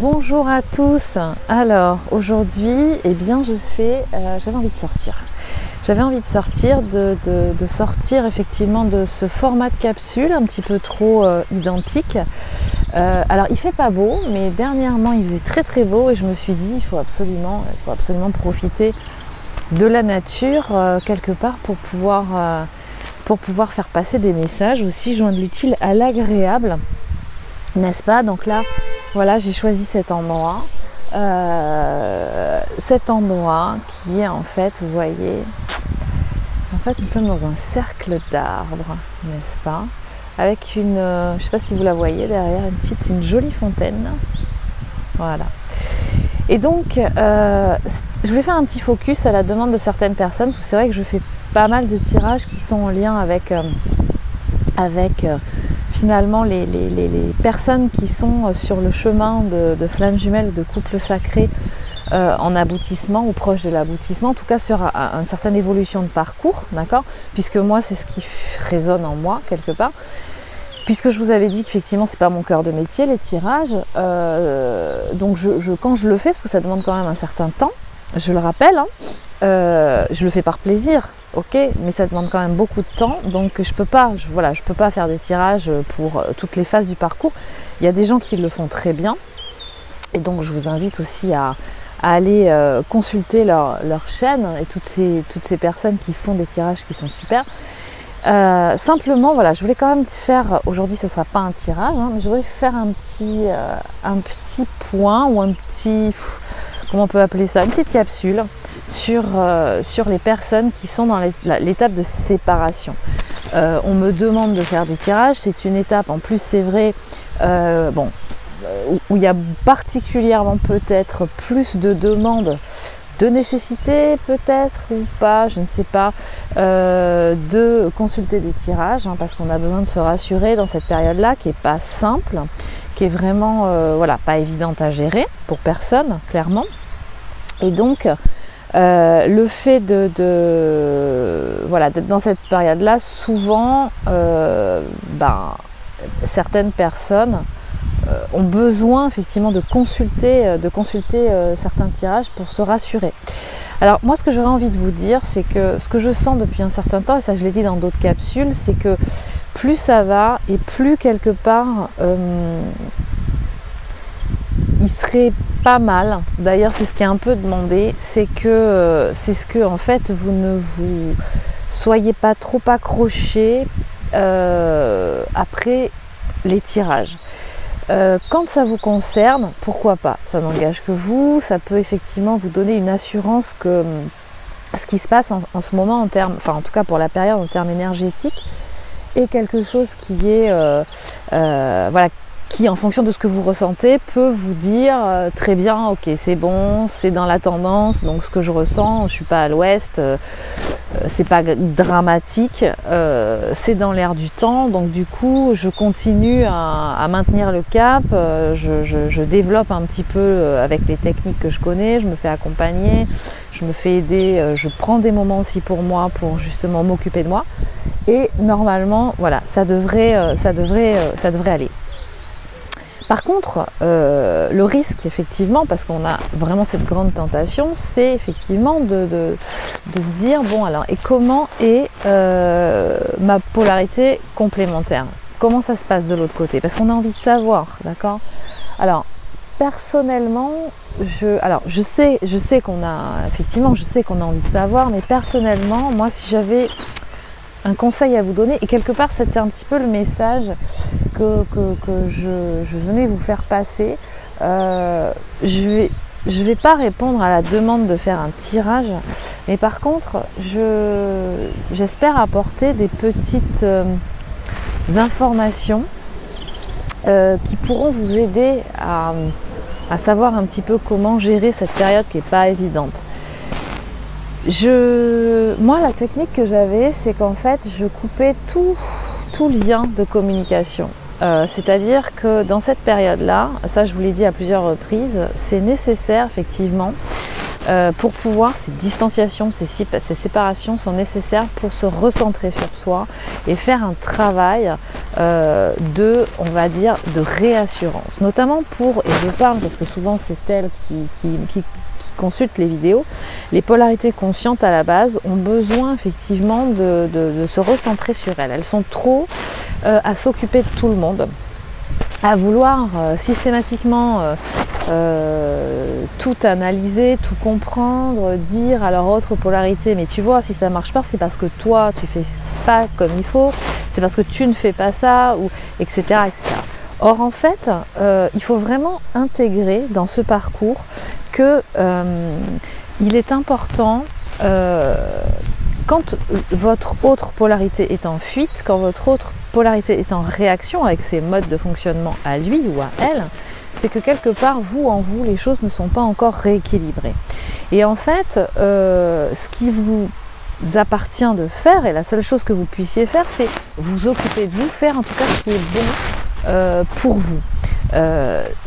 Bonjour à tous. Alors aujourd'hui, eh bien j'avais envie de sortir. J'avais envie de sortir, de sortir effectivement de ce format de capsule un petit peu trop identique. Alors il fait pas beau, mais dernièrement il faisait très très beau et je me suis dit il faut absolument profiter de la nature quelque part pour pouvoir faire passer des messages, aussi joindre l'utile à l'agréable, n'est-ce pas? Donc là, voilà, j'ai choisi cet endroit qui est en fait, vous voyez, en fait nous sommes dans un cercle d'arbres, n'est-ce pas? Avec une, je ne sais pas si vous la voyez derrière, une jolie fontaine, voilà. Et donc, je voulais faire un petit focus à la demande de certaines personnes, parce que c'est vrai que je fais pas mal de tirages qui sont en lien avec finalement les personnes qui sont sur le chemin de flammes jumelles, de couple sacré en aboutissement ou proche de l'aboutissement, en tout cas sur une certaine évolution de parcours, d'accord? Puisque moi c'est ce qui résonne en moi quelque part. Puisque je vous avais dit qu'effectivement c'est pas mon cœur de métier les tirages, donc quand je le fais, parce que ça demande quand même un certain temps, je le rappelle, hein, je le fais par plaisir, ok, mais ça demande quand même beaucoup de temps, donc je peux pas faire des tirages pour toutes les phases du parcours. Il y a des gens qui le font très bien, et donc je vous invite aussi à aller consulter leur chaîne et toutes ces personnes qui font des tirages qui sont super. Simplement, voilà, je voulais quand même faire, aujourd'hui ce ne sera pas un tirage, hein, mais je voudrais faire un petit point ou comment on peut appeler ça, une petite capsule sur les personnes qui sont dans l'étape de séparation. On me demande de faire des tirages, c'est une étape, en plus c'est vrai, où il y a particulièrement peut-être plus de demandes, de nécessité peut-être ou pas, je ne sais pas, de consulter des tirages, hein, parce qu'on a besoin de se rassurer dans cette période-là qui n'est pas simple, qui est vraiment pas évidente à gérer pour personne, clairement. Et donc, le fait d'être dans cette période-là, souvent, certaines personnes ont besoin effectivement de consulter certains tirages pour se rassurer. Alors moi, ce que j'aurais envie de vous dire, c'est que ce que je sens depuis un certain temps, et ça je l'ai dit dans d'autres capsules, c'est que plus ça va et plus quelque part il serait pas mal, d'ailleurs c'est ce qui est un peu demandé, c'est ce que en fait vous ne vous soyez pas trop accrochés après les tirages. Quand ça vous concerne, pourquoi pas? Ça n'engage que vous, ça peut effectivement vous donner une assurance que ce qui se passe en ce moment en tout cas pour la période en termes énergétiques, est quelque chose qui est qui en fonction de ce que vous ressentez peut vous dire très bien, ok c'est bon, c'est dans la tendance, donc ce que je ressens, je suis pas à l'ouest, c'est pas dramatique, c'est dans l'air du temps, donc du coup je continue à maintenir le cap, je développe un petit peu avec les techniques que je connais, je me fais accompagner, je me fais aider, je prends des moments aussi pour moi pour justement m'occuper de moi, et normalement voilà, ça devrait aller. Par contre, le risque effectivement, parce qu'on a vraiment cette grande tentation, c'est effectivement de se dire, bon alors, et comment est ma polarité complémentaire? Comment ça se passe de l'autre côté? Parce qu'on a envie de savoir, d'accord? Alors, personnellement, je sais qu'on a envie de savoir, mais personnellement, moi si j'avais un conseil à vous donner, et quelque part c'était un petit peu le message que je venais vous faire passer, je vais pas répondre à la demande de faire un tirage, mais par contre j'espère apporter des petites informations qui pourront vous aider à savoir un petit peu comment gérer cette période qui n'est pas évidente. Moi, la technique que j'avais, c'est qu'en fait, je coupais tout lien de communication. C'est-à-dire que dans cette période-là, ça je vous l'ai dit à plusieurs reprises, c'est nécessaire effectivement pour pouvoir, ces distanciations, ces séparations sont nécessaires pour se recentrer sur soi et faire un travail on va dire, de réassurance. Notamment pour, et je parle parce que souvent c'est elle qui consultent les vidéos, les polarités conscientes à la base ont besoin effectivement de se recentrer sur elles. Elles sont trop à s'occuper de tout le monde, à vouloir systématiquement tout analyser, tout comprendre, dire à leur autre polarité, mais tu vois, si ça marche pas, c'est parce que toi tu fais pas comme il faut, c'est parce que tu ne fais pas ça, ou etc. etc. Or en fait, il faut vraiment intégrer dans ce parcours que il est important, quand votre autre polarité est en fuite, quand votre autre polarité est en réaction avec ses modes de fonctionnement à lui ou à elle, c'est que quelque part, vous, en vous, les choses ne sont pas encore rééquilibrées. Et en fait, ce qui vous appartient de faire, et la seule chose que vous puissiez faire, c'est vous occuper de vous, faire en tout cas ce qui est bon pour vous.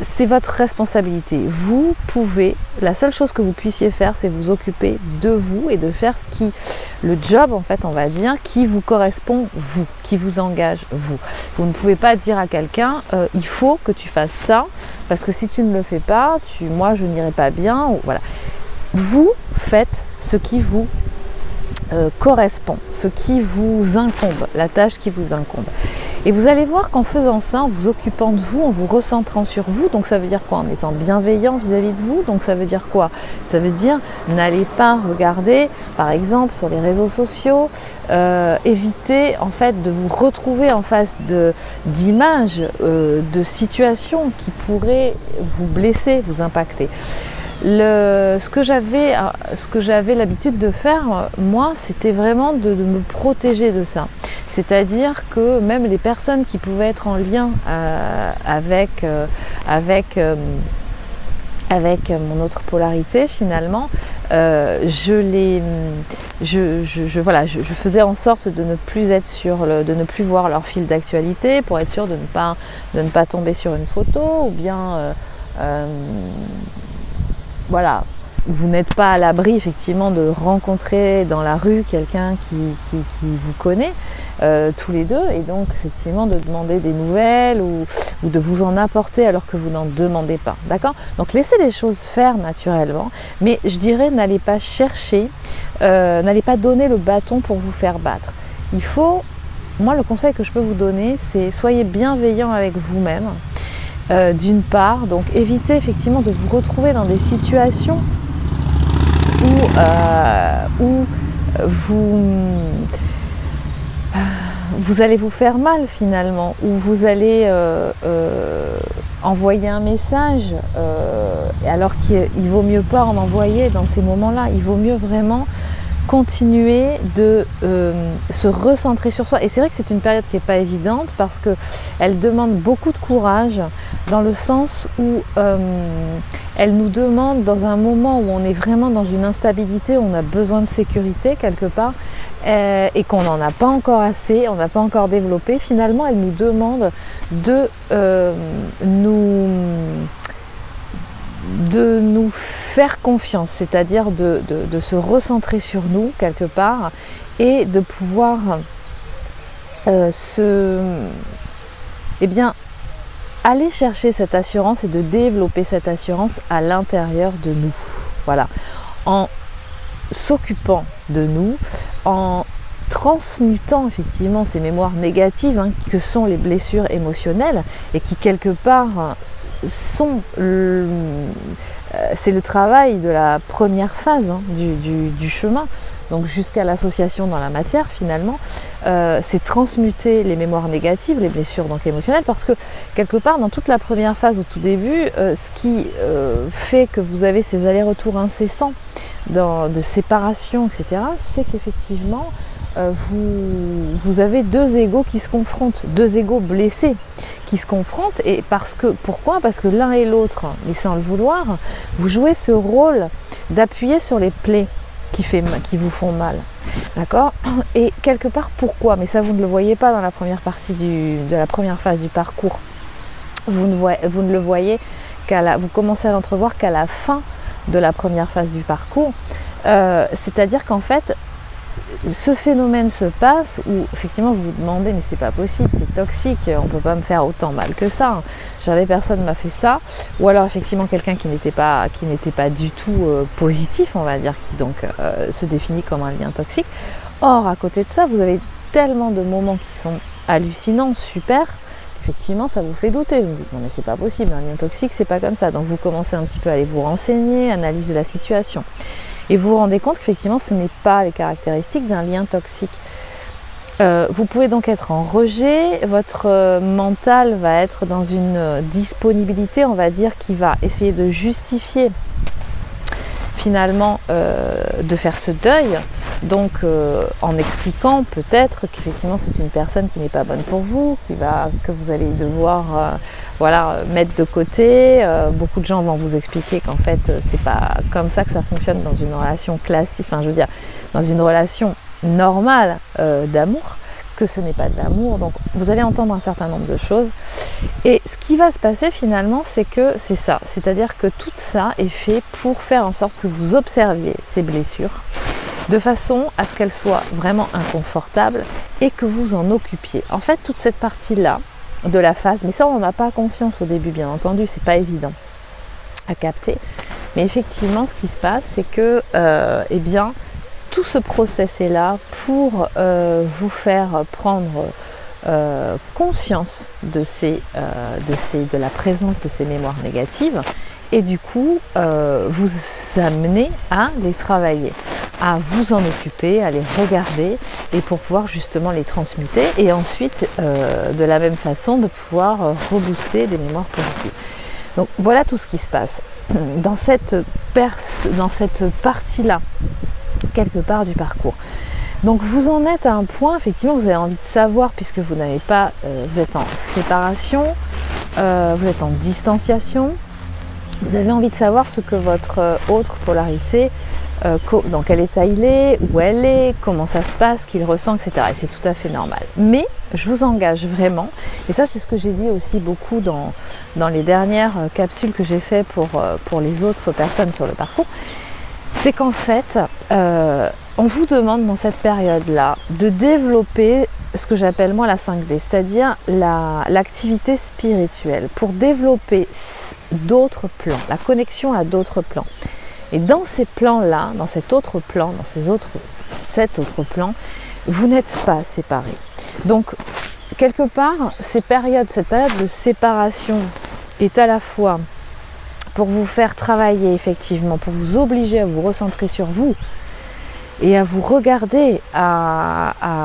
C'est votre responsabilité. Vous pouvez, la seule chose que vous puissiez faire, c'est vous occuper de vous et de faire le job en fait, on va dire, qui vous correspond vous, qui vous engage vous. Vous ne pouvez pas dire à quelqu'un, il faut que tu fasses ça, parce que si tu ne le fais pas, moi je n'irai pas bien. Ou, voilà. Vous faites ce qui vous correspond, ce qui vous incombe, la tâche qui vous incombe. Et vous allez voir qu'en faisant ça, en vous occupant de vous, en vous recentrant sur vous, donc ça veut dire quoi? En étant bienveillant vis-à-vis de vous, donc ça veut dire quoi? Ça veut dire n'allez pas regarder, par exemple, sur les réseaux sociaux, évitez en fait de vous retrouver en face d'images, de situations qui pourraient vous blesser, vous impacter. Ce que j'avais l'habitude de faire, moi, c'était vraiment de me protéger de ça. C'est-à-dire que même les personnes qui pouvaient être en lien avec mon autre polarité, finalement, je faisais en sorte de ne plus être de ne plus voir leur fil d'actualité pour être sûr de ne pas tomber sur une photo, ou bien voilà, vous n'êtes pas à l'abri effectivement de rencontrer dans la rue quelqu'un qui vous connaît tous les deux, et donc effectivement de demander des nouvelles ou de vous en apporter alors que vous n'en demandez pas, d'accord? Donc laissez les choses faire naturellement, mais je dirais n'allez pas chercher, n'allez pas donner le bâton pour vous faire battre. Moi le conseil que je peux vous donner, c'est soyez bienveillant avec vous-même. D'une part, donc évitez effectivement de vous retrouver dans des situations où vous allez vous faire mal finalement, où vous allez envoyer un message alors qu'il vaut mieux pas en envoyer dans ces moments-là. Il vaut mieux vraiment continuer de se recentrer sur soi. Et c'est vrai que c'est une période qui n'est pas évidente parce qu'elle demande beaucoup de courage, dans le sens où elle nous demande, dans un moment où on est vraiment dans une instabilité, où on a besoin de sécurité quelque part, et qu'on n'en a pas encore assez, on n'a pas encore développé, finalement elle nous demande de nous faire confiance, c'est-à-dire de se recentrer sur nous quelque part, et de pouvoir aller chercher cette assurance et de développer cette assurance à l'intérieur de nous. Voilà, en s'occupant de nous, en transmutant effectivement ces mémoires négatives que sont les blessures émotionnelles, et qui quelque part c'est le travail de la première phase du chemin, donc jusqu'à l'association dans la matière finalement, c'est transmuter les mémoires négatives, les blessures donc émotionnelles, parce que quelque part dans toute la première phase au tout début, ce qui fait que vous avez ces allers-retours incessants de séparation, etc., c'est qu'effectivement vous avez deux égos qui se confrontent, deux égos blessés qui se confrontent. Et pourquoi? Parce que l'un et l'autre, mais sans le vouloir, vous jouez ce rôle d'appuyer sur les plaies qui vous font mal, d'accord? Et quelque part, pourquoi? Mais ça, vous ne le voyez pas dans la première partie de la première phase du parcours. Vous ne le voyez vous commencez à l'entrevoir qu'à la fin de la première phase du parcours. C'est-à-dire qu'en fait, ce phénomène se passe où effectivement vous vous demandez mais c'est pas possible, c'est toxique, on peut pas me faire autant mal que ça, jamais personne m'a fait ça, ou alors effectivement quelqu'un qui n'était pas du tout positif, on va dire, qui donc se définit comme un lien toxique. Or à côté de ça, vous avez tellement de moments qui sont hallucinants, super, effectivement ça vous fait douter, vous me dites non mais c'est pas possible, un lien toxique c'est pas comme ça, donc vous commencez un petit peu à aller vous renseigner, analyser la situation. Et vous vous rendez compte qu'effectivement, ce n'est pas les caractéristiques d'un lien toxique. Vous pouvez donc être en rejet, votre mental va être dans une disponibilité, on va dire, qui va essayer de justifier finalement de faire ce deuil, donc en expliquant peut-être qu'effectivement c'est une personne qui n'est pas bonne pour vous, que vous allez devoir mettre de côté. Beaucoup de gens vont vous expliquer qu'en fait c'est pas comme ça que ça fonctionne dans une relation classique, enfin je veux dire dans une relation normale d'amour, que ce n'est pas de l'amour. Donc vous allez entendre un certain nombre de choses. Et ce qui va se passer finalement, c'est que c'est ça. C'est-à-dire que tout ça est fait pour faire en sorte que vous observiez ces blessures de façon à ce qu'elles soient vraiment inconfortables et que vous en occupiez. En fait, toute cette partie-là de la phase, mais ça on n'en a pas conscience au début, bien entendu, c'est pas évident à capter. Mais effectivement, ce qui se passe, c'est que tout ce process est là pour vous faire prendre conscience de la présence de ces mémoires négatives et du coup vous amener à les travailler, à vous en occuper, à les regarder et pour pouvoir justement les transmuter et ensuite de la même façon de pouvoir rebooster des mémoires positives. Donc voilà tout ce qui se passe dans cette partie-là, quelque part du parcours. Donc vous en êtes à un point, effectivement, vous avez envie de savoir, puisque vous n'avez pas, vous êtes en séparation, vous êtes en distanciation, vous avez envie de savoir ce que votre autre polarité, dans quel état il est, où elle est, comment ça se passe, qu'il ressent, etc. Et c'est tout à fait normal. Mais je vous engage vraiment, et ça c'est ce que j'ai dit aussi beaucoup dans les dernières capsules que j'ai fait pour les autres personnes sur le parcours, c'est qu'en fait, on vous demande dans cette période-là de développer ce que j'appelle moi la 5D, c'est-à-dire l'activité spirituelle, pour développer d'autres plans, la connexion à d'autres plans. Et dans ces plans-là, dans cet autre plan, cet autre plan, vous n'êtes pas séparés. Donc, quelque part, cette période de séparation est à la fois pour vous faire travailler effectivement, pour vous obliger à vous recentrer sur vous et à vous regarder, à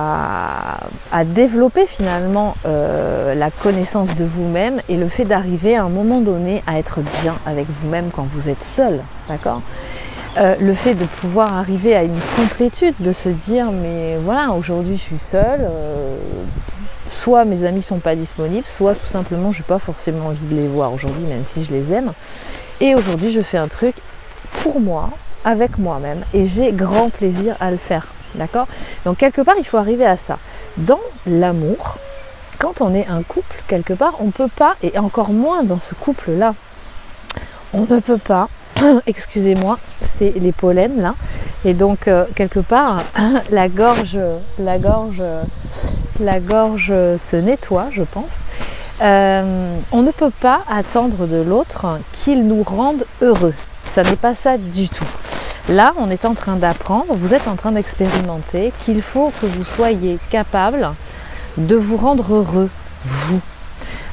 développer finalement la connaissance de vous-même et le fait d'arriver à un moment donné à être bien avec vous-même quand vous êtes seul, d'accord ? Le fait de pouvoir arriver à une complétude, de se dire mais voilà, aujourd'hui je suis seule, soit mes amis sont pas disponibles, soit tout simplement je n'ai pas forcément envie de les voir aujourd'hui même si je les aime. Et aujourd'hui, je fais un truc pour moi, avec moi-même, et j'ai grand plaisir à le faire, d'accord ? Donc, quelque part, il faut arriver à ça. Dans l'amour, quand on est un couple, quelque part, on ne peut pas, et encore moins dans ce couple-là, on ne peut pas, excusez-moi, c'est les pollens, là, et donc, quelque part, la gorge se nettoie, je pense. On ne peut pas attendre de l'autre qu'il nous rende heureux. Ça n'est pas ça du tout. Là, on est en train d'apprendre, vous êtes en train d'expérimenter qu'il faut que vous soyez capable de vous rendre heureux, vous,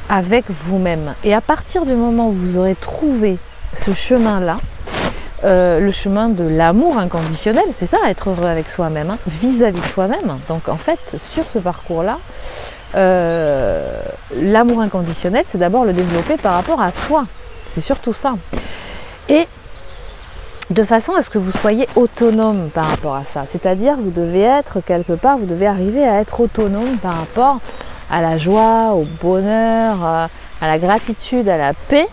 avec vous-même. Et à partir du moment où vous aurez trouvé ce chemin-là, le chemin de l'amour inconditionnel, c'est ça, être heureux avec soi-même, vis-à-vis de soi-même. Donc en fait, sur ce parcours-là, l'amour inconditionnel, c'est d'abord le développer par rapport à soi. C'est surtout ça. Et de façon à ce que vous soyez autonome par rapport à ça. C'est-à-dire, vous devez être quelque part, vous devez arriver à être autonome par rapport à la joie, au bonheur, à la gratitude, à la paix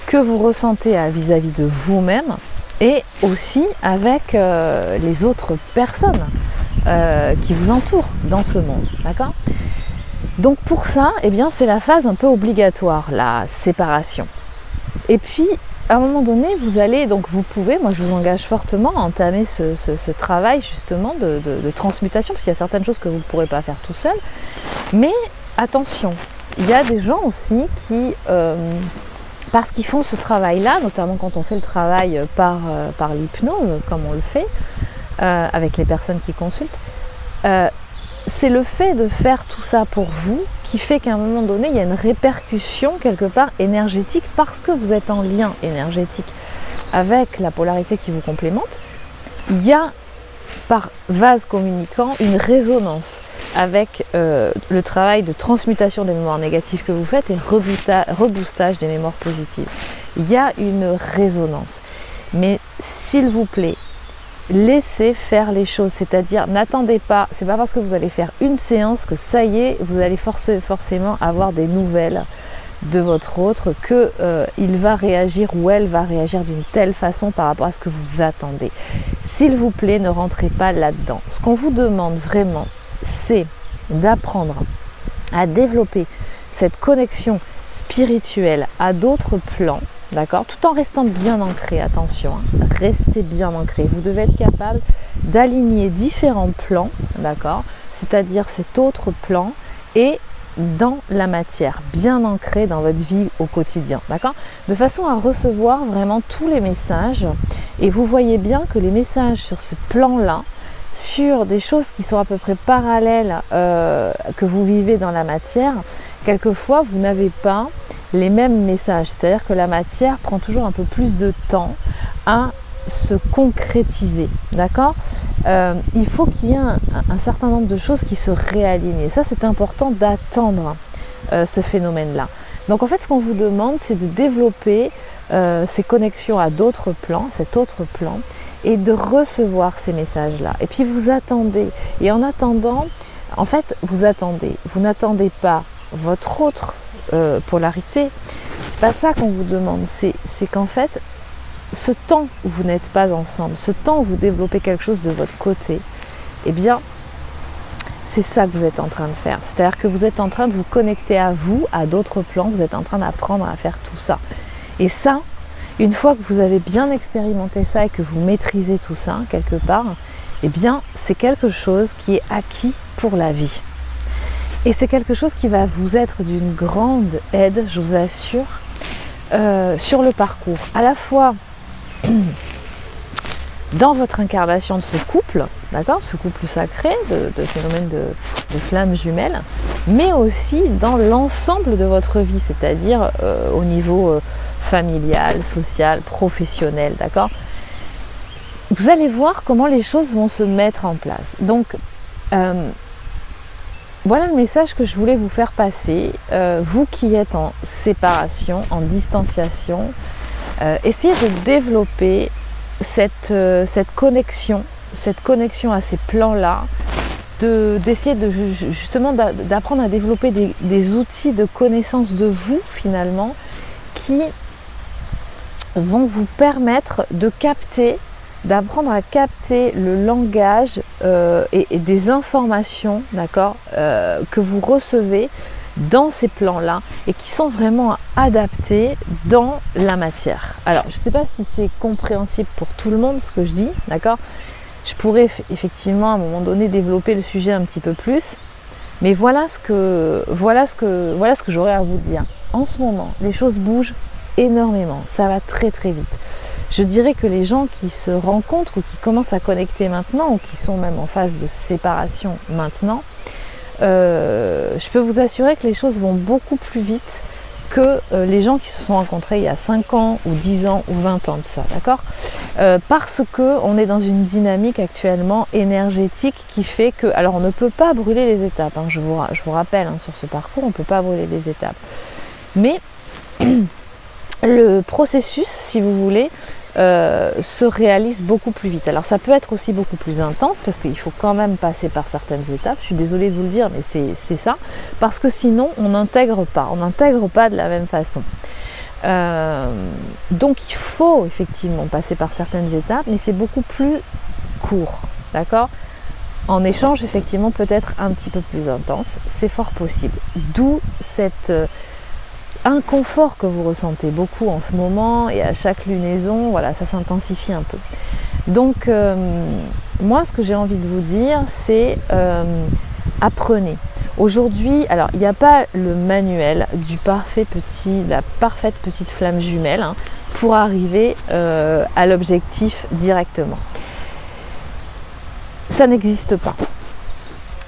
que vous ressentez vis-à-vis de vous-même et aussi avec les autres personnes qui vous entourent dans ce monde. D'accord ? Donc pour ça, eh bien, c'est la phase un peu obligatoire, la séparation. Et puis, à un moment donné, vous pouvez, moi je vous engage fortement à entamer ce travail justement de transmutation, parce qu'il y a certaines choses que vous ne pourrez pas faire tout seul. Mais attention, il y a des gens aussi qui, parce qu'ils font ce travail-là, notamment quand on fait le travail par l'hypnose, comme on le fait, avec les personnes qui consultent, c'est le fait de faire tout ça pour vous qui fait qu'à un moment donné, il y a une répercussion quelque part énergétique parce que vous êtes en lien énergétique avec la polarité qui vous complémente. Il y a par vase communicant une résonance avec le travail de transmutation des mémoires négatives que vous faites et reboostage des mémoires positives. Il y a une résonance. Mais s'il vous plaît, laissez faire les choses, c'est-à-dire n'attendez pas, c'est pas parce que vous allez faire une séance que ça y est, vous allez forcément avoir des nouvelles de votre autre, que il va réagir ou elle va réagir d'une telle façon par rapport à ce que vous attendez. S'il vous plaît, ne rentrez pas là-dedans. Ce qu'on vous demande vraiment, c'est d'apprendre à développer cette connexion spirituelle à d'autres plans, d'accord, tout en restant bien ancré, attention, hein, restez bien ancré. Vous devez être capable d'aligner différents plans, d'accord, c'est-à-dire cet autre plan et dans la matière, bien ancré dans votre vie au quotidien, d'accord, de façon à recevoir vraiment tous les messages. Et vous voyez bien que les messages sur ce plan-là, sur des choses qui sont à peu près parallèles que vous vivez dans la matière, quelquefois vous n'avez pas les mêmes messages, c'est-à-dire que la matière prend toujours un peu plus de temps à se concrétiser, d'accord. Il faut qu'il y ait un certain nombre de choses qui se réalignent, et ça c'est important d'attendre ce phénomène-là. Donc en fait ce qu'on vous demande, c'est de développer ces connexions à d'autres plans, cet autre plan, et de recevoir ces messages-là. Et puis vous attendez, et en attendant, en fait vous n'attendez pas votre autre polarité. C'est pas ça qu'on vous demande, c'est qu'en fait ce temps où vous n'êtes pas ensemble, ce temps où vous développez quelque chose de votre côté, eh bien c'est ça que vous êtes en train de faire. C'est-à-dire que vous êtes en train de vous connecter à vous, à d'autres plans, vous êtes en train d'apprendre à faire tout ça. Et ça, une fois que vous avez bien expérimenté ça et que vous maîtrisez tout ça quelque part, eh bien c'est quelque chose qui est acquis pour la vie. Et c'est quelque chose qui va vous être d'une grande aide, je vous assure, sur le parcours. À la fois dans votre incarnation de ce couple, d'accord, ce couple sacré, de phénomène de flammes jumelles, mais aussi dans l'ensemble de votre vie, c'est-à-dire au niveau familial, social, professionnel, d'accord. Vous allez voir comment les choses vont se mettre en place. Donc, voilà le message que je voulais vous faire passer. Vous qui êtes en séparation, en distanciation, essayez de développer cette connexion à ces plans-là, d'essayer justement d'apprendre à développer des outils de connaissance de vous finalement qui vont vous permettre d'apprendre à capter le langage et des informations, d'accord, que vous recevez dans ces plans-là et qui sont vraiment adaptés dans la matière. Alors, je ne sais pas si c'est compréhensible pour tout le monde ce que je dis, d'accord. Je pourrais effectivement à un moment donné développer le sujet un petit peu plus, mais voilà ce que j'aurais à vous dire. En ce moment, les choses bougent énormément, ça va très très vite. Je dirais que les gens qui se rencontrent ou qui commencent à connecter maintenant ou qui sont même en phase de séparation maintenant, je peux vous assurer que les choses vont beaucoup plus vite que les gens qui se sont rencontrés il y a 5 ans ou 10 ans ou 20 ans de ça, d'accord, parce qu'on est dans une dynamique actuellement énergétique qui fait que, alors on ne peut pas brûler les étapes, hein, je vous rappelle hein, sur ce parcours, on ne peut pas brûler les étapes, mais le processus, si vous voulez, se réalise beaucoup plus vite. Alors ça peut être aussi beaucoup plus intense parce qu'il faut quand même passer par certaines étapes, je suis désolée de vous le dire mais c'est ça, parce que sinon on n'intègre pas de la même façon. Donc il faut effectivement passer par certaines étapes, mais c'est beaucoup plus court, d'accord. En échange effectivement peut-être un petit peu plus intense, c'est fort possible, d'où cette inconfort que vous ressentez beaucoup en ce moment, et à chaque lunaison, voilà, ça s'intensifie un peu. Donc moi ce que j'ai envie de vous dire, c'est apprenez. Aujourd'hui, alors il n'y a pas le manuel du la parfaite petite flamme jumelle hein, pour arriver à l'objectif directement. Ça n'existe pas.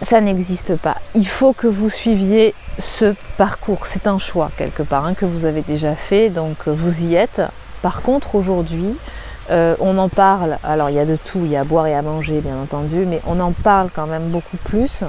Ça n'existe pas. Il faut que vous suiviez ce parcours. C'est un choix quelque part hein, que vous avez déjà fait, donc vous y êtes. Par contre, aujourd'hui, on en parle. Alors, il y a de tout, il y a à boire et à manger, bien entendu, mais on en parle quand même beaucoup plus.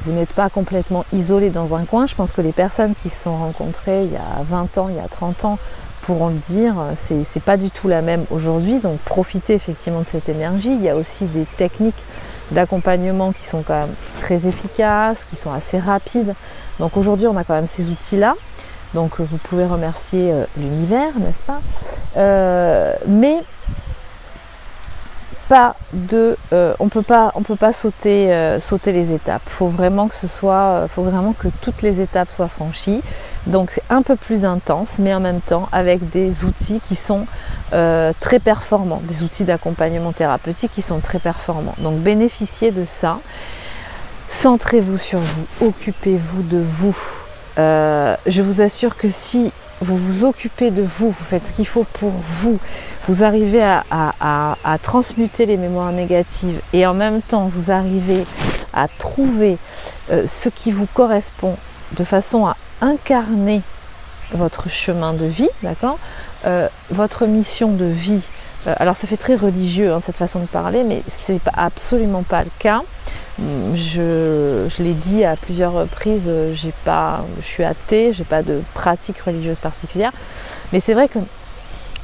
Vous n'êtes pas complètement isolé dans un coin. Je pense que les personnes qui se sont rencontrées il y a 20 ans, il y a 30 ans, pourront le dire. C'est pas du tout la même aujourd'hui. Donc, profitez effectivement de cette énergie. Il y a aussi des techniques d'accompagnement qui sont quand même très efficaces, qui sont assez rapides. Donc aujourd'hui on a quand même ces outils-là, donc vous pouvez remercier l'univers, n'est-ce pas, mais pas de, on peut pas sauter les étapes. Faut vraiment que toutes les étapes soient franchies. Donc c'est un peu plus intense, mais en même temps avec des outils qui sont très performants, des outils d'accompagnement thérapeutique qui sont très performants. Donc bénéficiez de ça, centrez-vous sur vous, occupez-vous de vous. Je vous assure que si vous vous occupez de vous, vous faites ce qu'il faut pour vous, vous arrivez à transmuter les mémoires négatives et en même temps vous arrivez à trouver ce qui vous correspond de façon à incarner votre chemin de vie, d'accord, votre mission de vie. Alors ça fait très religieux hein, cette façon de parler, mais c'est absolument pas le cas. Je l'ai dit à plusieurs reprises, je suis athée, j'ai pas de pratique religieuse particulière, mais c'est vrai qu'il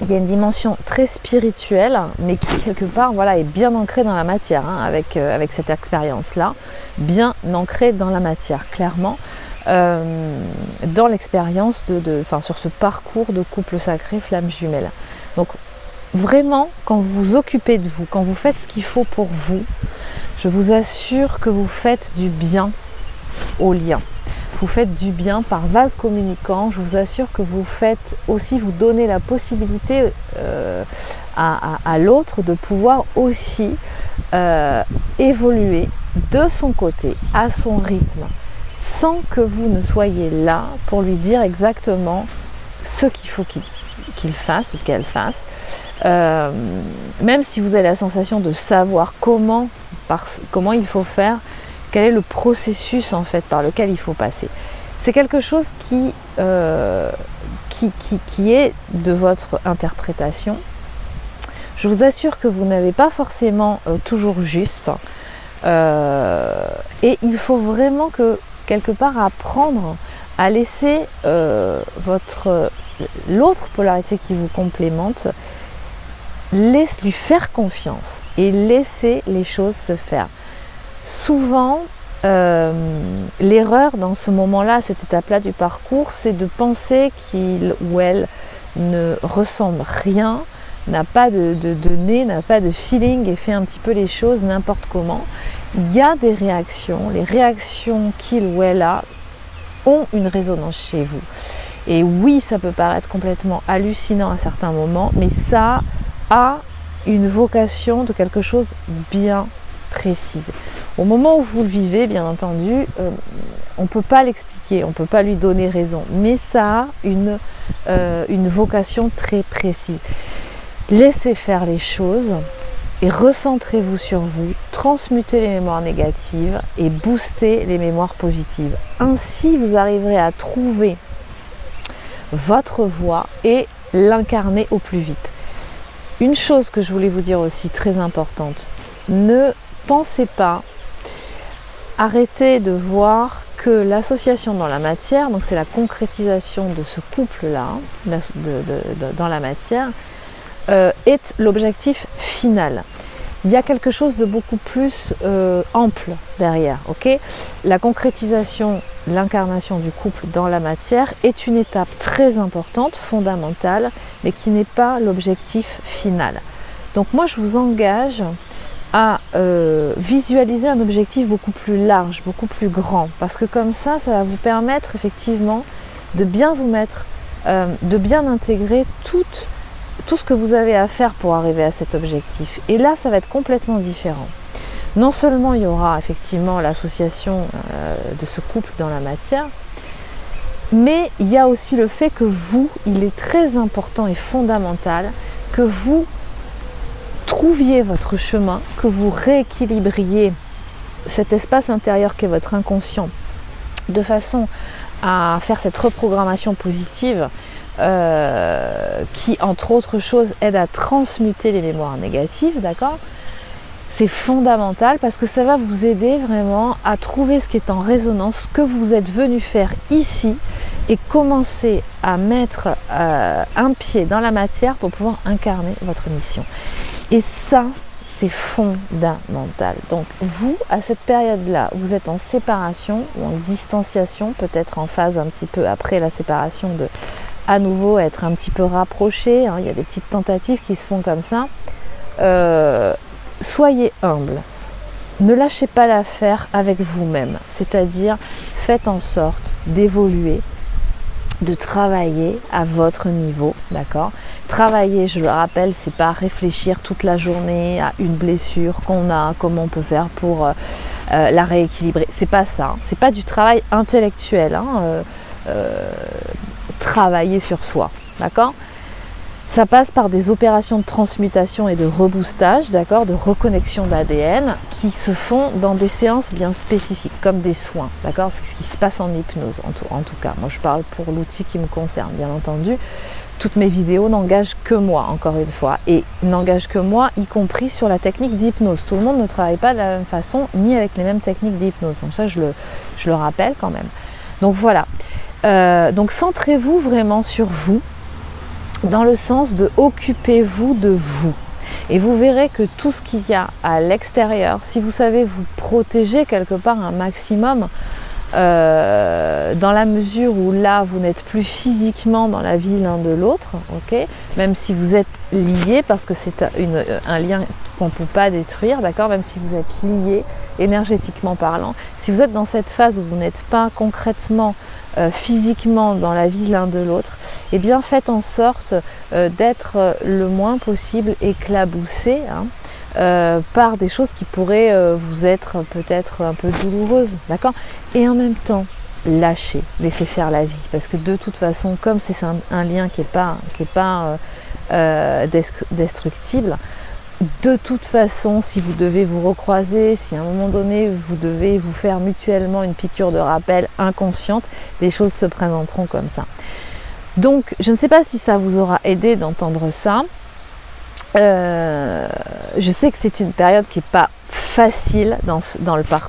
y a une dimension très spirituelle, mais qui quelque part voilà, est bien ancrée dans la matière, hein, avec cette expérience-là, bien ancrée dans la matière, clairement. Dans l'expérience sur ce parcours de couple sacré flamme jumelle. Donc vraiment, quand vous vous occupez de vous, quand vous faites ce qu'il faut pour vous, je vous assure que vous faites du bien au lien. Vous faites du bien par vase communicant. Je vous assure que vous donnez la possibilité à l'autre de pouvoir aussi évoluer de son côté, à son rythme, sans que vous ne soyez là pour lui dire exactement ce qu'il faut qu'il fasse ou qu'elle fasse. Même si vous avez la sensation de savoir comment il faut faire, quel est le processus en fait par lequel il faut passer. C'est quelque chose qui est de votre interprétation. Je vous assure que vous n'avez pas forcément toujours juste. Et il faut vraiment que quelque part apprendre à laisser l'autre polarité qui vous complémente, lui faire confiance et laisser les choses se faire. Souvent, l'erreur dans ce moment-là, à cette étape-là du parcours, c'est de penser qu'il ou elle ne ressemble rien, n'a pas de nez, n'a pas de feeling et fait un petit peu les choses n'importe comment. Il y a des réactions, les réactions qu'il ou elle a ont une résonance chez vous. Et oui, ça peut paraître complètement hallucinant à certains moments, mais ça a une vocation de quelque chose bien précise. Au moment où vous le vivez, bien entendu, on ne peut pas l'expliquer, on ne peut pas lui donner raison, mais ça a une vocation très précise. Laissez faire les choses et recentrez-vous sur vous, transmutez les mémoires négatives et boostez les mémoires positives. Ainsi, vous arriverez à trouver votre voie et l'incarner au plus vite. Une chose que je voulais vous dire aussi très importante, ne pensez pas, arrêtez de voir que l'association dans la matière, donc c'est la concrétisation de ce couple-là, dans la matière, est l'objectif final. Il y a quelque chose de beaucoup plus ample derrière, ok ? La concrétisation, l'incarnation du couple dans la matière est une étape très importante, fondamentale, mais qui n'est pas l'objectif final. Donc moi je vous engage à visualiser un objectif beaucoup plus large, beaucoup plus grand, parce que comme ça va vous permettre effectivement de bien vous mettre, de bien intégrer tout ce que vous avez à faire pour arriver à cet objectif. Et là, ça va être complètement différent. Non seulement il y aura effectivement l'association de ce couple dans la matière, mais il y a aussi le fait que vous, il est très important et fondamental que vous trouviez votre chemin, que vous rééquilibriez cet espace intérieur qu'est votre inconscient, de façon à faire cette reprogrammation positive qui, entre autres choses, aide à transmuter les mémoires négatives, d'accord ? C'est fondamental parce que ça va vous aider vraiment à trouver ce qui est en résonance, ce que vous êtes venu faire ici et commencer à mettre un pied dans la matière pour pouvoir incarner votre mission. Et ça, c'est fondamental. Donc vous, à cette période-là, vous êtes en séparation ou en distanciation, peut-être en phase un petit peu après la séparation de à nouveau être un petit peu rapproché. Il y a des petites tentatives qui se font comme ça. Soyez humble, ne lâchez pas l'affaire avec vous-même, c'est-à-dire faites en sorte d'évoluer, de travailler à votre niveau, d'accord ? Travailler, je le rappelle, c'est pas réfléchir toute la journée à une blessure qu'on a, comment on peut faire pour la rééquilibrer, c'est pas ça, c'est pas du travail intellectuel, travailler sur soi, d'accord ? Ça passe par des opérations de transmutation et de reboostage, d'accord, de reconnexion d'ADN qui se font dans des séances bien spécifiques, comme des soins, d'accord. C'est ce qui se passe en hypnose, en tout cas. Moi, je parle pour l'outil qui me concerne, bien entendu. Toutes mes vidéos n'engagent que moi, encore une fois, et n'engagent que moi, y compris sur la technique d'hypnose. Tout le monde ne travaille pas de la même façon, ni avec les mêmes techniques d'hypnose. Donc ça, je le rappelle quand même. Donc voilà. Donc centrez-vous vraiment sur vous, dans le sens de occupez-vous de vous. Et vous verrez que tout ce qu'il y a à l'extérieur, si vous savez vous protéger quelque part un maximum, dans la mesure où là vous n'êtes plus physiquement dans la vie l'un de l'autre, ok, même si vous êtes liés, parce que c'est un lien qu'on ne peut pas détruire, d'accord, même si vous êtes liés énergétiquement parlant, si vous êtes dans cette phase où vous n'êtes pas concrètement physiquement dans la vie l'un de l'autre, eh bien faites en sorte d'être le moins possible éclaboussé par des choses qui pourraient vous être peut-être un peu douloureuses, d'accord ? Et en même temps, lâchez, laissez faire la vie, parce que de toute façon, comme c'est un lien qui est pas destructible, de toute façon, si vous devez vous recroiser, si à un moment donné vous devez vous faire mutuellement une piqûre de rappel inconsciente, les choses se présenteront comme ça. Donc, je ne sais pas si ça vous aura aidé d'entendre ça. Je sais que c'est une période qui n'est pas facile dans le parcours